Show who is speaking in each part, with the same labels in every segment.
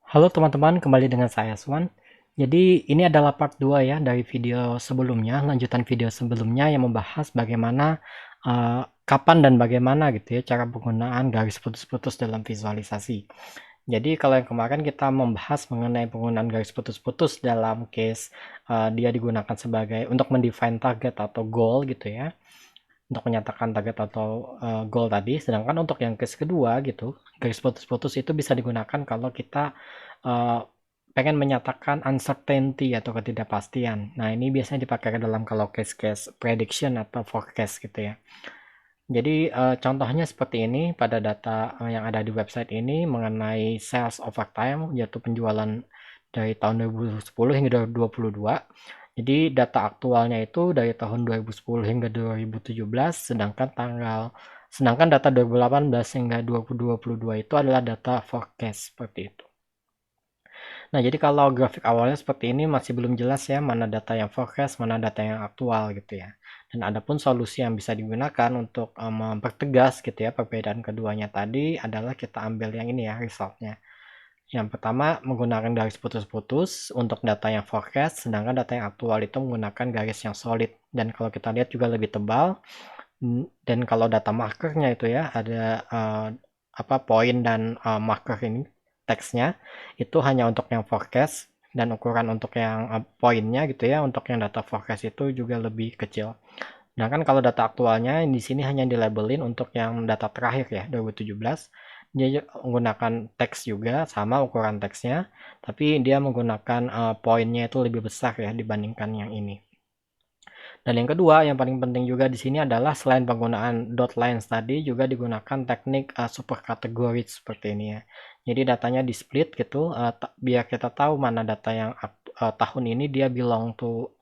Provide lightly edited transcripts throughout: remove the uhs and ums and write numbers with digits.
Speaker 1: Halo teman-teman, kembali dengan saya Swan. Jadi ini adalah part 2 ya dari video sebelumnya, lanjutan video sebelumnya yang membahas bagaimana kapan dan bagaimana gitu ya cara penggunaan garis putus-putus dalam visualisasi. Jadi kalau yang kemarin kita membahas mengenai penggunaan garis putus-putus dalam case dia digunakan sebagai untuk mendefine target atau goal gitu ya, untuk menyatakan target atau goal tadi. Sedangkan untuk yang case kedua gitu, garis putus-putus itu bisa digunakan kalau kita uh, pengen menyatakan uncertainty atau ketidakpastian. Nah, ini biasanya dipakai dalam kalau case-case prediction atau forecast gitu ya. Jadi contohnya seperti ini pada data yang ada di website ini mengenai sales over time, yaitu penjualan dari tahun 2010 hingga 2022. Jadi data aktualnya itu dari tahun 2010 hingga 2017, sedangkan data 2018 hingga 2022 itu adalah data forecast seperti itu. Nah, jadi kalau grafik awalnya seperti ini masih belum jelas ya mana data yang forecast, mana data yang aktual gitu ya. Dan ada pun solusi yang bisa digunakan untuk mempertegas gitu ya perbedaan keduanya tadi adalah kita ambil yang ini ya resultnya. Yang pertama menggunakan garis putus-putus untuk data yang forecast, sedangkan data yang aktual itu menggunakan garis yang solid. Dan kalau kita lihat juga lebih tebal. Dan kalau data markernya itu ya ada poin dan marker ini teksnya itu hanya untuk yang forecast dan ukuran untuk yang poinnya gitu ya untuk yang data forecast itu juga lebih kecil. Nah kan kalau data aktualnya di sini hanya dilabelin untuk yang data terakhir ya 2017. Dia menggunakan teks juga sama ukuran teksnya, tapi dia menggunakan poinnya itu lebih besar ya dibandingkan yang ini. Dan yang kedua, yang paling penting juga di sini adalah selain penggunaan dot lines tadi, juga digunakan teknik super category seperti ini ya. Jadi datanya di split gitu, biar kita tahu mana data yang tahun ini dia belong to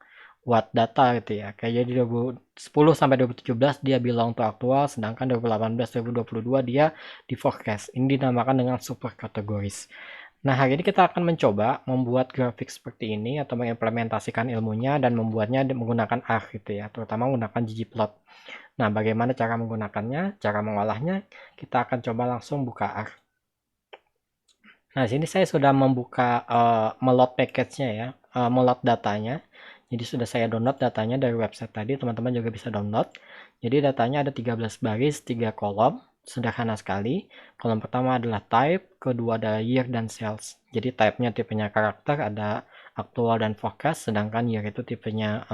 Speaker 1: what data gitu ya. Kayak jadi 2010 sampai 2017 dia belong to aktual, sedangkan 2018 2022 dia di forecast. Ini dinamakan dengan super categories. Nah, hari ini kita akan mencoba membuat grafik seperti ini atau mengimplementasikan ilmunya dan membuatnya menggunakan R gitu ya, terutama menggunakan ggplot. Nah, bagaimana cara menggunakannya, cara mengolahnya, kita akan coba langsung buka R. Nah, sini saya sudah membuka melot package-nya ya, melot datanya. Jadi sudah saya download datanya dari website tadi, teman-teman juga bisa download. Jadi datanya ada 13 baris, 3 kolom, sederhana sekali. Kolom pertama adalah type, kedua adalah year dan sales. Jadi type-nya tipenya karakter, ada aktual dan forecast, sedangkan year itu tipenya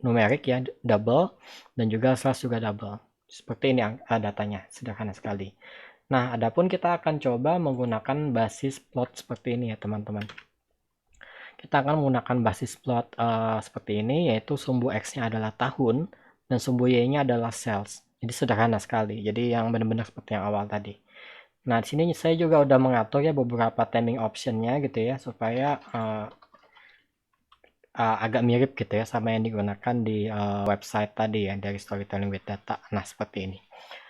Speaker 1: numerik ya, double, dan juga sales juga double. Seperti ini datanya, sederhana sekali. Nah, adapun kita akan coba menggunakan basis plot seperti ini ya, teman-teman. Kita akan menggunakan basis plot seperti ini, yaitu sumbu X-nya adalah tahun, dan sumbu Y-nya adalah sales. Jadi sederhana sekali. Jadi yang benar-benar seperti yang awal tadi. Nah, di sini saya juga udah mengatur ya beberapa timing option-nya gitu ya, supaya agak mirip gitu ya sama yang digunakan di website tadi ya, dari Storytelling with Data. Nah, seperti ini.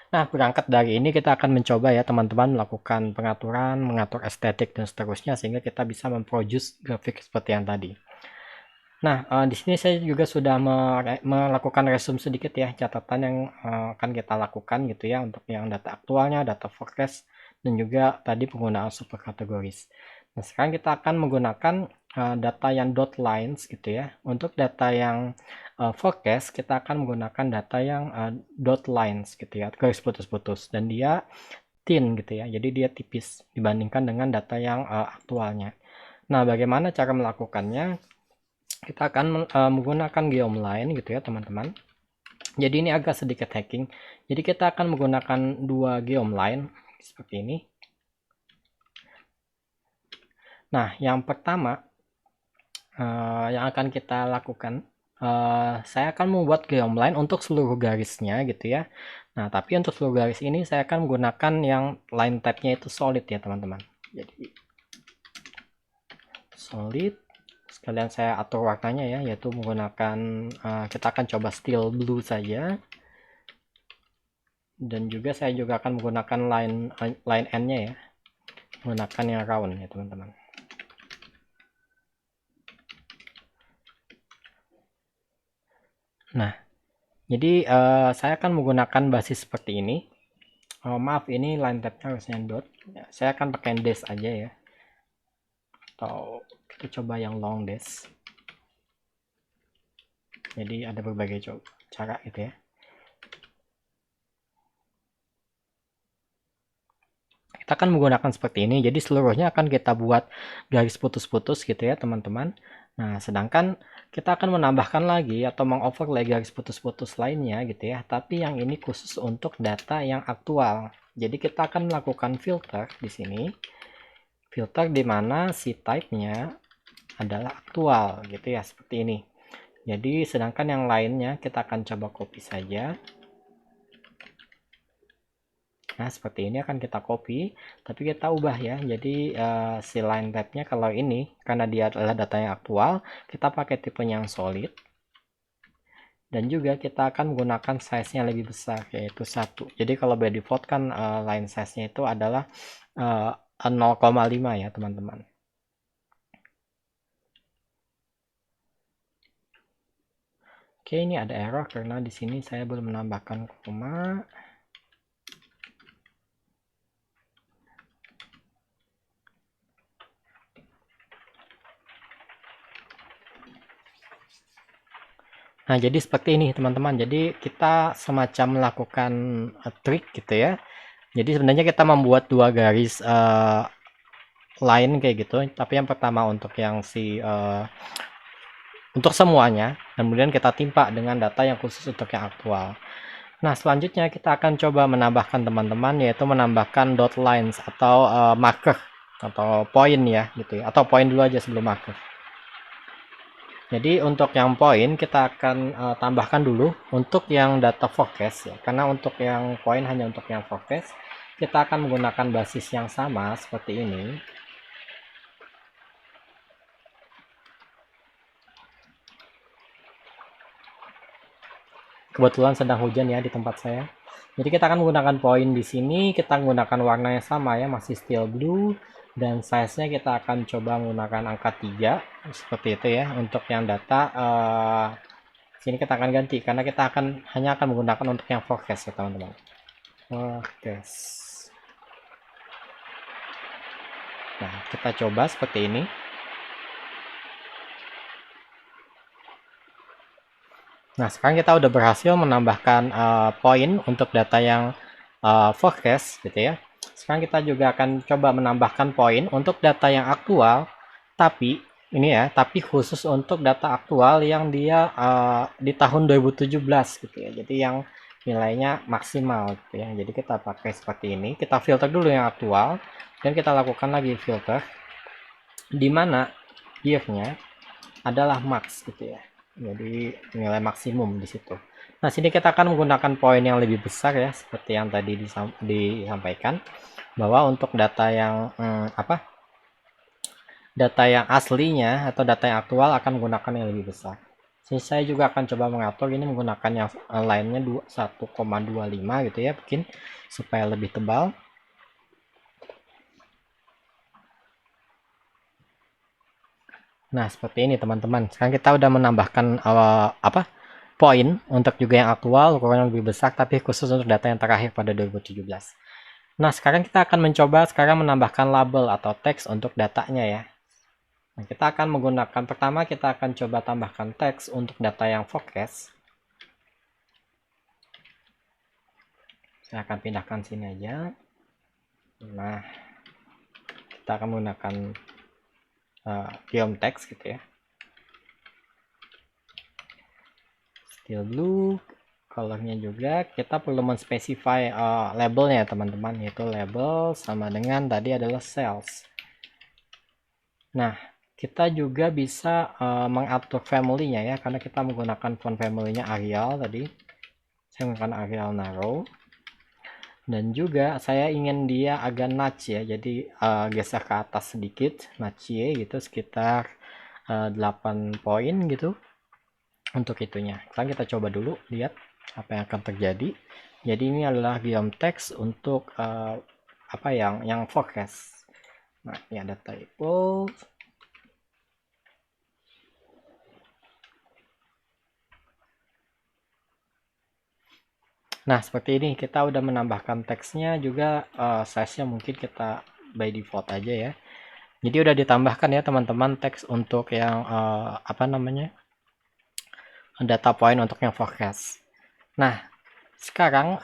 Speaker 1: Nah, berangkat dari ini kita akan mencoba ya teman-teman melakukan pengaturan, mengatur estetik dan seterusnya sehingga kita bisa memproduce grafik seperti yang tadi. Nah, di sini saya juga sudah melakukan resume sedikit ya catatan yang akan kita lakukan gitu ya untuk yang data aktualnya, data forecast, dan juga tadi penggunaan super categories. Nah, sekarang kita akan menggunakan data yang dot lines gitu ya. Untuk data yang forecast kita akan menggunakan data yang dot lines gitu ya, garis putus-putus dan dia thin gitu ya. Jadi dia tipis dibandingkan dengan data yang aktualnya. Nah, bagaimana cara melakukannya? Kita akan menggunakan geomline gitu ya, teman-teman. Jadi ini agak sedikit hacking. Jadi kita akan menggunakan dua geomline seperti ini. Nah, yang pertama yang akan kita lakukan, saya akan membuat geomline untuk seluruh garisnya gitu ya. Nah, tapi untuk seluruh garis ini saya akan menggunakan yang line type-nya itu solid ya, teman-teman. Jadi solid. Sekalian saya atur warnanya ya, yaitu menggunakan kita akan coba steel blue saja. Dan juga saya juga akan menggunakan line end-nya ya, menggunakan yang round ya teman-teman. Nah, jadi saya akan menggunakan basis seperti ini. Maaf, ini line tab-nya harusnya dot ya, saya akan pakai dash aja ya. atau kita coba yang long dash. Jadi ada berbagai cara gitu ya. Kita akan menggunakan seperti ini, jadi seluruhnya akan kita buat garis putus-putus gitu ya teman-teman. Nah, sedangkan kita akan menambahkan lagi atau mengoverlay garis putus-putus lainnya gitu ya, tapi yang ini khusus untuk data yang aktual. Jadi kita akan melakukan filter di sini, filter di mana si type-nya adalah aktual gitu ya, seperti ini. Jadi sedangkan yang lainnya kita akan coba copy saja. Nah, seperti ini akan kita copy, tapi kita ubah ya. Jadi si line type-nya kalau ini, karena dia adalah data yang aktual, kita pakai tipe yang solid. Dan juga kita akan menggunakan size-nya lebih besar, yaitu 1. Jadi kalau by default kan line size-nya itu adalah 0,5 ya teman-teman. Oke, ini ada error karena di sini saya belum menambahkan koma. Nah, jadi seperti ini teman-teman. Jadi kita semacam melakukan trik gitu ya. Jadi sebenarnya kita membuat dua garis line kayak gitu. Tapi yang pertama untuk yang untuk semuanya, kemudian kita timpa dengan data yang khusus untuk yang aktual. Nah, selanjutnya kita akan coba menambahkan teman-teman, yaitu menambahkan dot lines atau marker atau poin ya gitu ya. Atau poin dulu aja sebelum marker. Jadi untuk yang poin kita akan tambahkan dulu untuk yang data forecast ya. Karena untuk yang poin hanya untuk yang forecast, kita akan menggunakan basis yang sama seperti ini. Kebetulan sedang hujan ya di tempat saya. Jadi kita akan menggunakan poin di sini, kita menggunakan warna yang sama ya, masih steel blue. Dan size-nya kita akan coba menggunakan angka 3 seperti itu ya. Untuk yang data sini kita akan ganti karena kita hanya akan menggunakan untuk yang forecast ya teman-teman. Forecast. Nah, kita coba seperti ini. Nah, sekarang kita udah berhasil menambahkan poin untuk data yang forecast gitu ya. Sekarang kita juga akan coba menambahkan poin untuk data yang aktual, tapi ini ya, tapi khusus untuk data aktual yang dia di tahun 2017 gitu ya. Jadi yang nilainya maksimal gitu ya. Jadi kita pakai seperti ini, kita filter dulu yang aktual dan kita lakukan lagi filter di mana year-nya adalah max gitu ya. Jadi nilai maksimum di situ. Nah, sini kita akan menggunakan poin yang lebih besar ya, seperti yang tadi disampaikan bahwa untuk data yang data yang aslinya atau data yang aktual akan menggunakan yang lebih besar. Sini saya juga akan coba mengatur ini menggunakan yang lainnya 1,25 gitu ya, mungkin supaya lebih tebal. Nah, seperti ini teman-teman. Sekarang kita udah menambahkan poin untuk juga yang aktual, ukuran lebih besar, tapi khusus untuk data yang terakhir pada 2017. Nah, sekarang kita akan mencoba menambahkan label atau teks untuk datanya ya. Nah, kita akan menggunakan, pertama kita akan coba tambahkan teks untuk data yang forecast. Saya akan pindahkan sini aja. Nah, kita akan menggunakan geom text gitu ya. Steel blue, colornya juga kita perlu menspesify labelnya teman-teman, yaitu label sama dengan tadi adalah cells. Nah, kita juga bisa mengatur family-nya ya, karena kita menggunakan font family-nya Arial tadi. Saya menggunakan Arial narrow. Dan juga saya ingin dia agak notch ya, jadi geser ke atas sedikit, notch gitu, sekitar 8 poin gitu. Untuk itunya, sekarang kita coba dulu lihat apa yang akan terjadi. Jadi ini adalah geom text untuk yang forecast. Nah, ini ada typo. Nah, seperti ini kita udah menambahkan teksnya juga, size-nya mungkin kita by default aja ya. Jadi udah ditambahkan ya teman-teman teks untuk yang apa namanya, data point untuk yang forecast. Nah, sekarang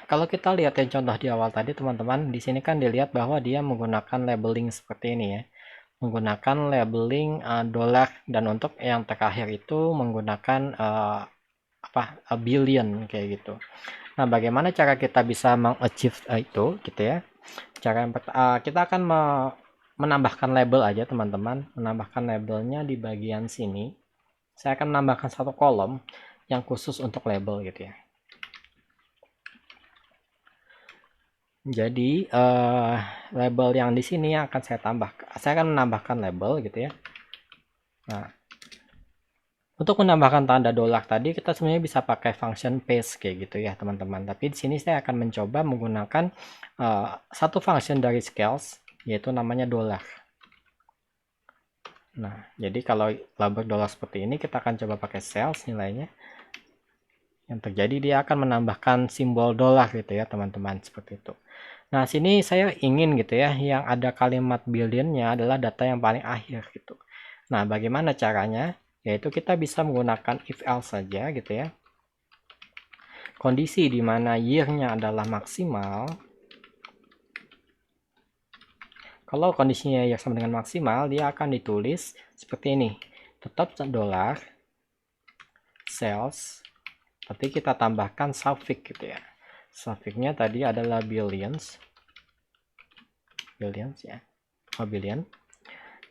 Speaker 1: kalau kita lihat yang contoh di awal tadi teman-teman, di sini kan dilihat bahwa dia menggunakan labeling seperti ini ya, menggunakan labeling dolar, dan untuk yang terakhir itu menggunakan billion kayak gitu. Nah, bagaimana cara kita bisa mengachieve itu gitu ya? Cara yang kita akan menambahkan label aja teman-teman, menambahkan labelnya di bagian sini. Saya akan menambahkan satu kolom yang khusus untuk label gitu ya. Jadi label yang di sini yang akan saya tambahkan, saya akan menambahkan label gitu ya. Nah, untuk menambahkan tanda dolar tadi kita sebenarnya bisa pakai function paste kayak gitu ya teman-teman. Tapi di sini saya akan mencoba menggunakan satu function dari scales, yaitu namanya dolar. Nah, jadi kalau label dolar seperti ini kita akan coba pakai sales nilainya. Yang terjadi dia akan menambahkan simbol dolar gitu ya teman-teman, seperti itu. Nah, sini saya ingin gitu ya, yang ada kalimat billionnya adalah data yang paling akhir gitu. Nah, bagaimana caranya? Yaitu kita bisa menggunakan if else saja gitu ya. Kondisi di mana year-nya adalah maksimal. Kalau kondisinya year sama dengan maksimal, dia akan ditulis seperti ini. Tetap dolar, sales, tapi kita tambahkan suffix gitu ya. Suffixnya tadi adalah billions ya, billion.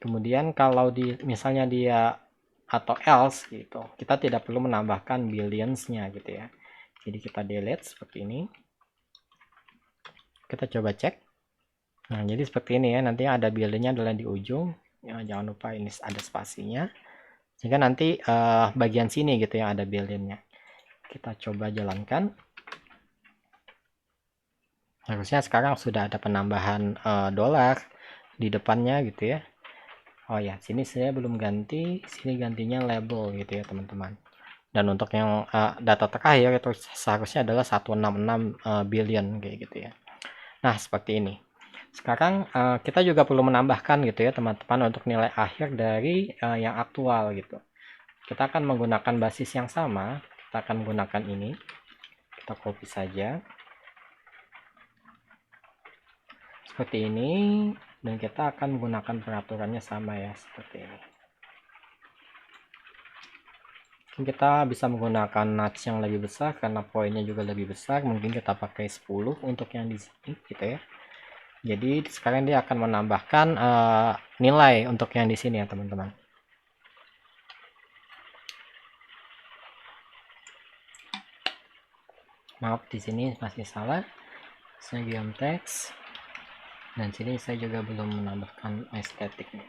Speaker 1: Kemudian kalau misalnya dia atau else gitu, kita tidak perlu menambahkan billions-nya gitu ya. Jadi kita delete seperti ini. Kita coba cek. Nah, jadi seperti ini ya, nanti ada billion-nya adalah di ujung. Ya, jangan lupa ini ada spasinya. Sehingga nanti bagian sini gitu yang ada billion-nya. Kita coba jalankan. Harusnya sekarang sudah ada penambahan dolar di depannya gitu ya. Oh ya, sini saya belum ganti, sini gantinya label gitu ya teman-teman. Dan untuk yang data terakhir itu seharusnya adalah 166 billion kayak gitu ya. Nah, seperti ini. Sekarang kita juga perlu menambahkan gitu ya teman-teman untuk nilai akhir dari yang aktual gitu. Kita akan menggunakan basis yang sama, kita akan menggunakan ini. Kita copy saja. Seperti ini, dan kita akan menggunakan peraturannya sama ya, seperti ini. Kita bisa menggunakan notch yang lebih besar karena poinnya juga lebih besar, mungkin kita pakai 10 untuk yang di sini gitu ya. Jadi sekarang dia akan menambahkan nilai untuk yang di sini ya teman-teman. Maaf, di sini masih salah. Saya diam teks, dan sini saya juga belum menambahkan estetiknya.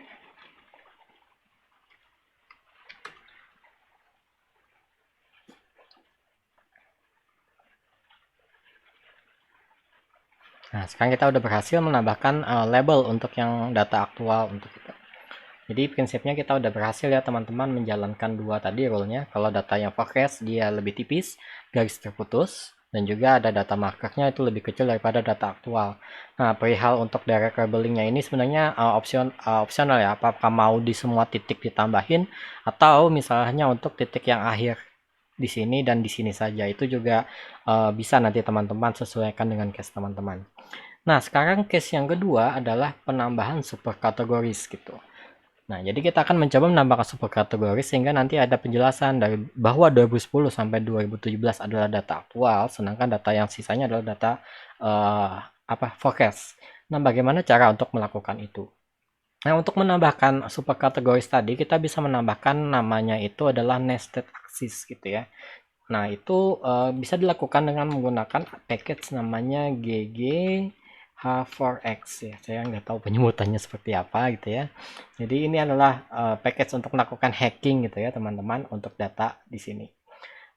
Speaker 1: Nah, sekarang kita udah berhasil menambahkan label untuk yang data aktual untuk kita. Jadi prinsipnya kita udah berhasil ya teman-teman menjalankan dua tadi rule-nya. Kalau data yang forecast dia lebih tipis, garis terputus, dan juga ada data markernya itu lebih kecil daripada data aktual. Nah, perihal untuk direct labelingnya ini sebenarnya opsional ya. Apakah mau di semua titik ditambahin atau misalnya untuk titik yang akhir di sini dan di sini saja, itu juga bisa nanti teman-teman sesuaikan dengan case teman-teman. Nah, sekarang case yang kedua adalah penambahan super kategoris gitu. Nah, jadi kita akan mencoba menambahkan super kategori sehingga nanti ada penjelasan dari bahwa 2010 sampai 2017 adalah data aktual, sedangkan data yang sisanya adalah data forecast. Nah, bagaimana cara untuk melakukan itu? Nah, untuk menambahkan super kategoris tadi, kita bisa menambahkan namanya itu adalah nested axis gitu ya. Nah, itu bisa dilakukan dengan menggunakan package namanya GG H4X ya. Saya nggak tahu penyebutannya seperti apa gitu ya. Jadi ini adalah package untuk melakukan hacking gitu ya teman-teman untuk data di sini.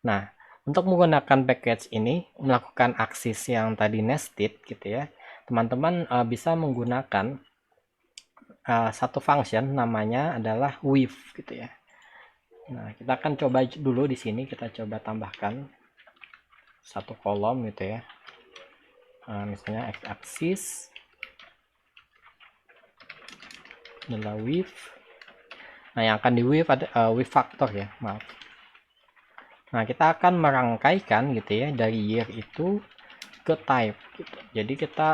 Speaker 1: Nah, untuk menggunakan package ini melakukan aksis yang tadi nested gitu ya. Teman-teman bisa menggunakan satu function namanya adalah with gitu ya. Nah, kita akan coba dulu di sini, kita coba tambahkan satu kolom gitu ya. Misalnya x-axis adalah with. Nah, yang akan di with ada with factor ya, maaf. Nah, kita akan merangkaikan gitu ya dari year itu ke type gitu. Jadi kita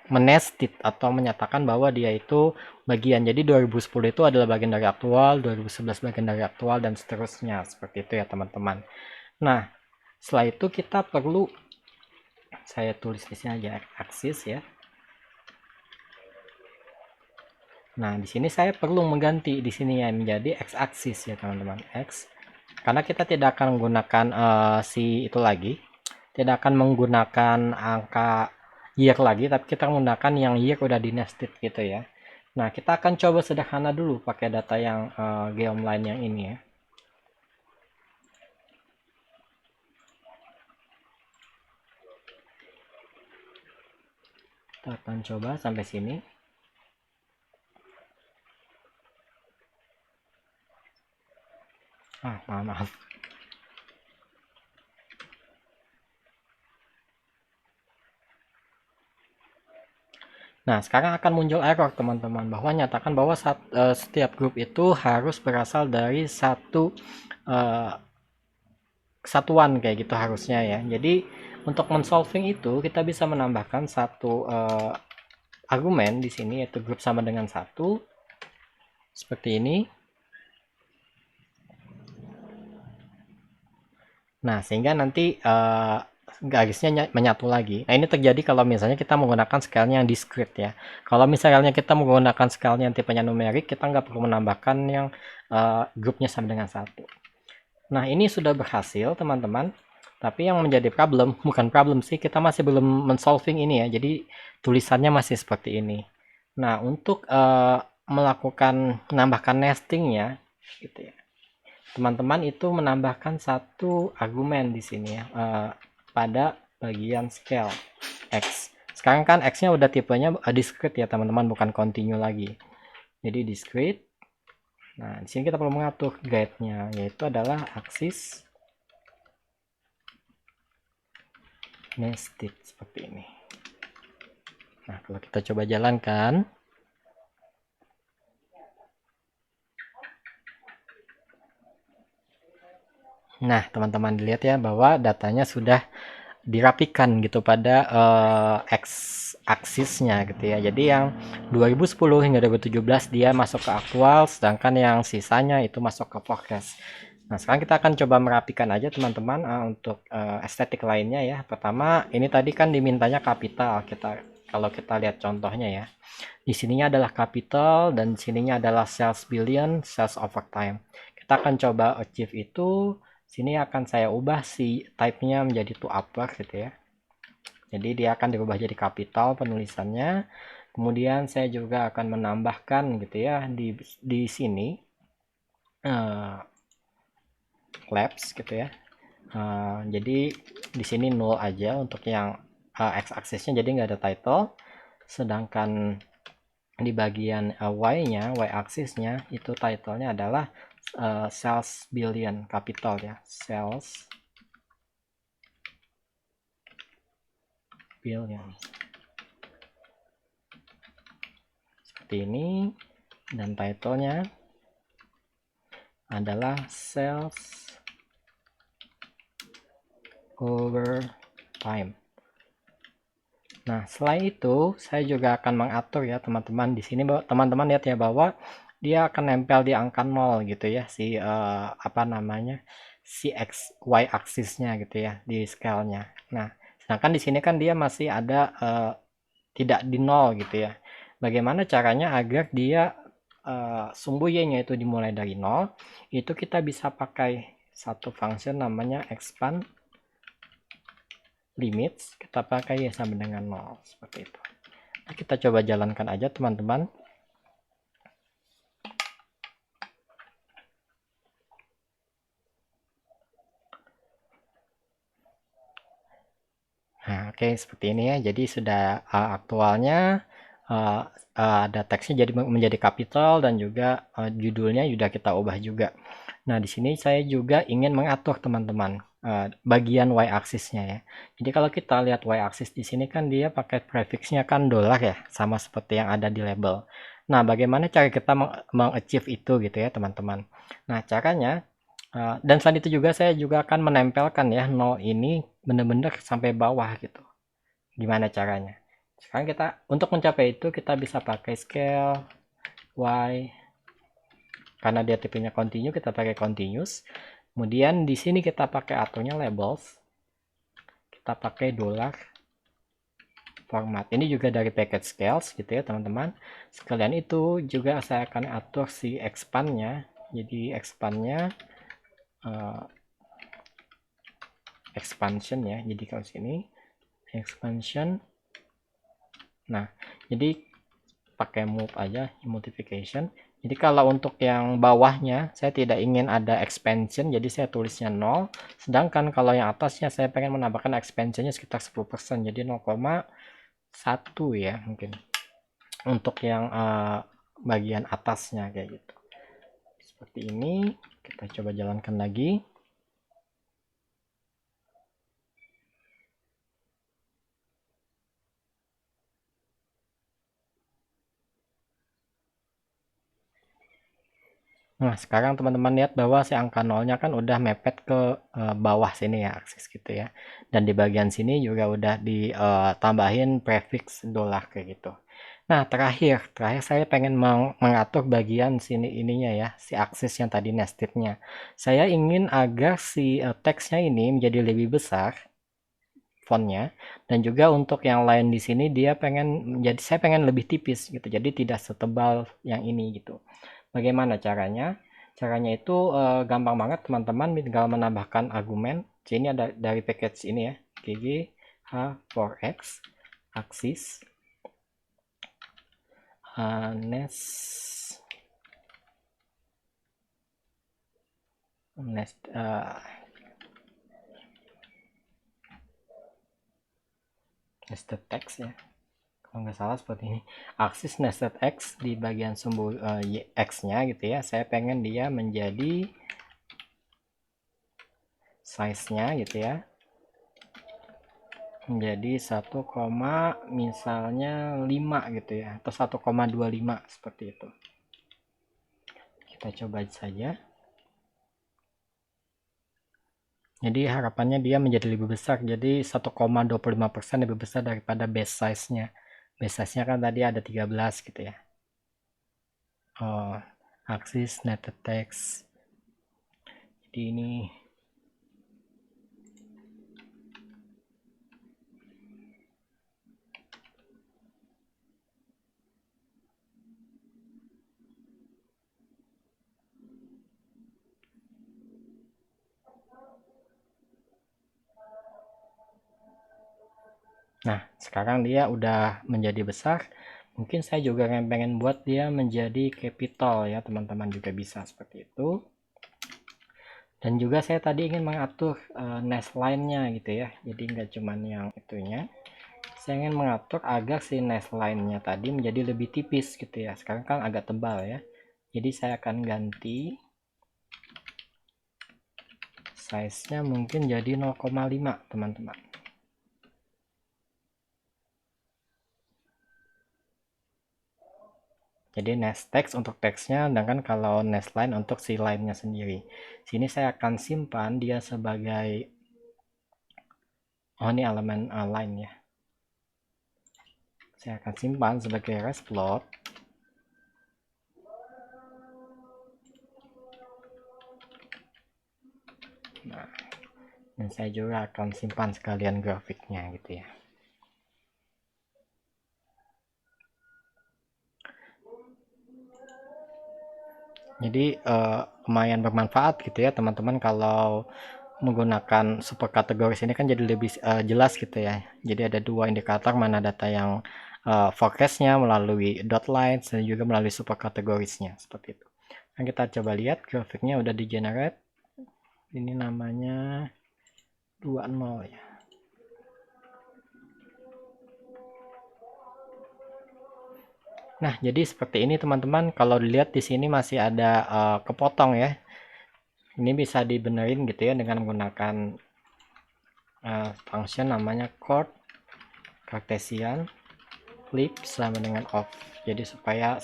Speaker 1: menested atau menyatakan bahwa dia itu bagian. Jadi 2010 itu adalah bagian dari aktual, 2011 bagian dari aktual, dan seterusnya. Seperti itu ya teman-teman. Nah, setelah itu kita perlu, saya tulis di sini aja axis ya. Nah, di sini saya perlu mengganti di sini ya menjadi x-axis ya teman-teman, x. Karena kita tidak akan menggunakan si itu lagi, tidak akan menggunakan angka year lagi, tapi kita menggunakan yang year udah di nested gitu ya. Nah, kita akan coba sederhana dulu pakai data yang geomline yang ini ya. Kita akan coba sampai sini. Maaf. Nah, sekarang akan muncul error teman-teman, bahwa nyatakan bahwa setiap grup itu harus berasal dari satu kesatuan kayak gitu harusnya ya. Jadi untuk mensolving itu kita bisa menambahkan satu argumen di sini, yaitu grup sama dengan 1 seperti ini. Nah, sehingga nanti garisnya menyatu lagi. Nah, ini terjadi kalau misalnya kita menggunakan scale-nya yang discrete ya. Kalau misalnya kita menggunakan scale-nya yang tipenya numerik, kita nggak perlu menambahkan yang grupnya sama dengan 1. Nah, ini sudah berhasil teman-teman. Tapi yang menjadi problem, bukan problem sih, kita masih belum mensolving ini ya. Jadi tulisannya masih seperti ini. Nah, untuk melakukan menambahkan nestingnya gitu ya, teman-teman itu menambahkan satu argumen di sini ya, pada bagian scale x. Sekarang kan x-nya udah tipenya discrete ya teman-teman, bukan continue lagi. Jadi discrete. Nah, di sini kita perlu mengatur guide-nya, yaitu adalah axis nested seperti ini. Nah, kalau kita coba jalankan, nah teman-teman dilihat ya bahwa datanya sudah dirapikan gitu pada x aksisnya gitu ya. Jadi yang 2010 hingga 2017 dia masuk ke aktual, sedangkan yang sisanya itu masuk ke forecast. Nah, sekarang kita akan coba merapikan aja teman-teman untuk estetik lainnya ya. Pertama, ini tadi kan dimintanya kapital. Kalau kita lihat contohnya ya. Di sininya adalah capital dan di sininya adalah sales billion, sales overtime. Kita akan coba achieve itu. Sini akan saya ubah si type-nya menjadi to upper gitu ya. Jadi dia akan dirubah jadi capital penulisannya. Kemudian saya juga akan menambahkan gitu ya di sini labs gitu ya. Jadi di sini null aja untuk yang x-axisnya, jadi nggak ada title. Sedangkan di bagian y-nya, y-axisnya itu titlenya adalah sales billion capital ya, sales billion seperti ini, dan titlenya adalah sales over time. Nah, selain itu saya juga akan mengatur ya teman-teman. Di sini teman-teman lihat ya bahwa dia akan nempel di angka 0 gitu ya, si si x y aksisnya gitu ya di scale-nya. Nah, sedangkan di sini kan dia masih ada tidak di 0 gitu ya. Bagaimana caranya agar dia sumbu y-nya itu dimulai dari 0? Itu kita bisa pakai satu function namanya expand limits, kita pakai ya sama dengan 0 seperti itu. Nah, kita coba jalankan aja teman-teman. Nah, oke, seperti ini ya. Jadi sudah aktualnya ada teksnya jadi menjadi capital, dan juga judulnya sudah kita ubah juga. Nah, di sini saya juga ingin mengatur teman-teman bagian y-axisnya ya. Jadi kalau kita lihat y-axis di sini kan dia pakai prefixnya kan dolar ya, sama seperti yang ada di label. Nah, bagaimana cara kita mengachieve itu gitu ya, teman-teman. Nah, caranya dan selain itu juga saya juga akan menempelkan ya 0 ini benar-benar sampai bawah gitu. Gimana caranya? Sekarang kita untuk mencapai itu kita bisa pakai scale Y, karena dia tipenya continue kita pakai continuous. Kemudian di sini kita pakai aturnya labels. Kita pakai dollar format. Ini juga dari package scales gitu ya, teman-teman. Sekalian itu juga saya akan atur si expand-nya. Jadi expand-nya expansion ya. Jadi kalau sini expansion. Nah, jadi pakai move aja, multiplication. Jadi kalau untuk yang bawahnya saya tidak ingin ada expansion, jadi saya tulisnya 0. Sedangkan kalau yang atasnya saya pengen menambahkan expansionnya sekitar 10%, jadi 0,1 ya mungkin. Untuk yang bagian atasnya kayak gitu. Seperti ini, kita coba jalankan lagi. Nah, sekarang teman-teman lihat bahwa si angka nolnya kan udah mepet ke bawah sini ya, aksis gitu ya. Dan di bagian sini juga udah ditambahin prefix dolar kayak gitu. Nah, terakhir saya pengen mengatur bagian sini ininya ya, si aksis yang tadi nestednya. Saya ingin agar si teksnya ini menjadi lebih besar fontnya, dan juga untuk yang lain di sini dia saya pengen lebih tipis gitu. Jadi tidak setebal yang ini gitu. Bagaimana caranya? Caranya itu gampang banget teman-teman, tinggal menambahkan argumen. Ini ada dari package ini ya, gg h4x axis nested text ya, kalau nggak salah seperti ini, aksis nested x di bagian sumbu x-nya gitu ya. Saya pengen dia menjadi size-nya gitu ya, menjadi 1, misalnya 5 gitu ya, atau 1,25 seperti itu. Kita coba saja. Jadi harapannya dia menjadi lebih besar, jadi 1,25% lebih besar daripada base size-nya. Base size-nya kan tadi ada 13 gitu ya. Oh, axis netted text. Jadi ini nah, sekarang dia udah menjadi besar. Mungkin saya juga pengen buat dia menjadi capital ya, teman-teman juga bisa seperti itu. Dan juga saya tadi ingin mengatur nest line-nya gitu ya. Jadi nggak cuman yang itunya. Saya ingin mengatur agar si nest line-nya tadi menjadi lebih tipis gitu ya. Sekarang kan agak tebal ya. Jadi saya akan ganti size-nya mungkin jadi 0,5 teman-teman. Jadi nest text untuk teksnya, sedangkan kalau nest line untuk si line-nya sendiri. Sini saya akan simpan dia sebagai, oh ini elemen line ya. Saya akan simpan sebagai rest plot. Nah, dan saya juga akan simpan sekalian grafiknya gitu ya. Jadi lumayan bermanfaat gitu ya teman-teman kalau menggunakan super kategoris ini, kan jadi lebih jelas gitu ya. Jadi ada dua indikator mana data yang forecastnya melalui dot lines dan juga melalui super kategorisnya seperti itu. Nah, kita coba lihat grafiknya udah di generate. Ini namanya 20 ya. Nah, jadi seperti ini teman-teman. Kalau dilihat di sini masih ada kepotong ya. Ini bisa dibenerin gitu ya dengan menggunakan function namanya chord Cartesian flip sama dengan off. jadi supaya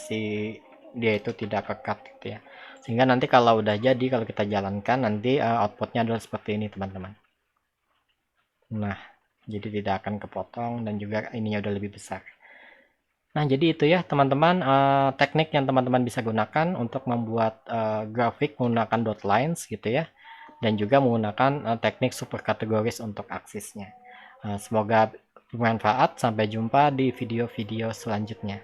Speaker 1: dia itu tidak kekat gitu ya, sehingga nanti kalau udah jadi, kalau kita jalankan nanti outputnya adalah seperti ini teman-teman. Nah, jadi tidak akan kepotong dan juga ininya udah lebih besar. Nah, jadi itu ya teman-teman, teknik yang teman-teman bisa gunakan untuk membuat grafik menggunakan dot lines gitu ya, dan juga menggunakan teknik super kategoris untuk aksisnya. Semoga bermanfaat. Sampai jumpa di video-video selanjutnya.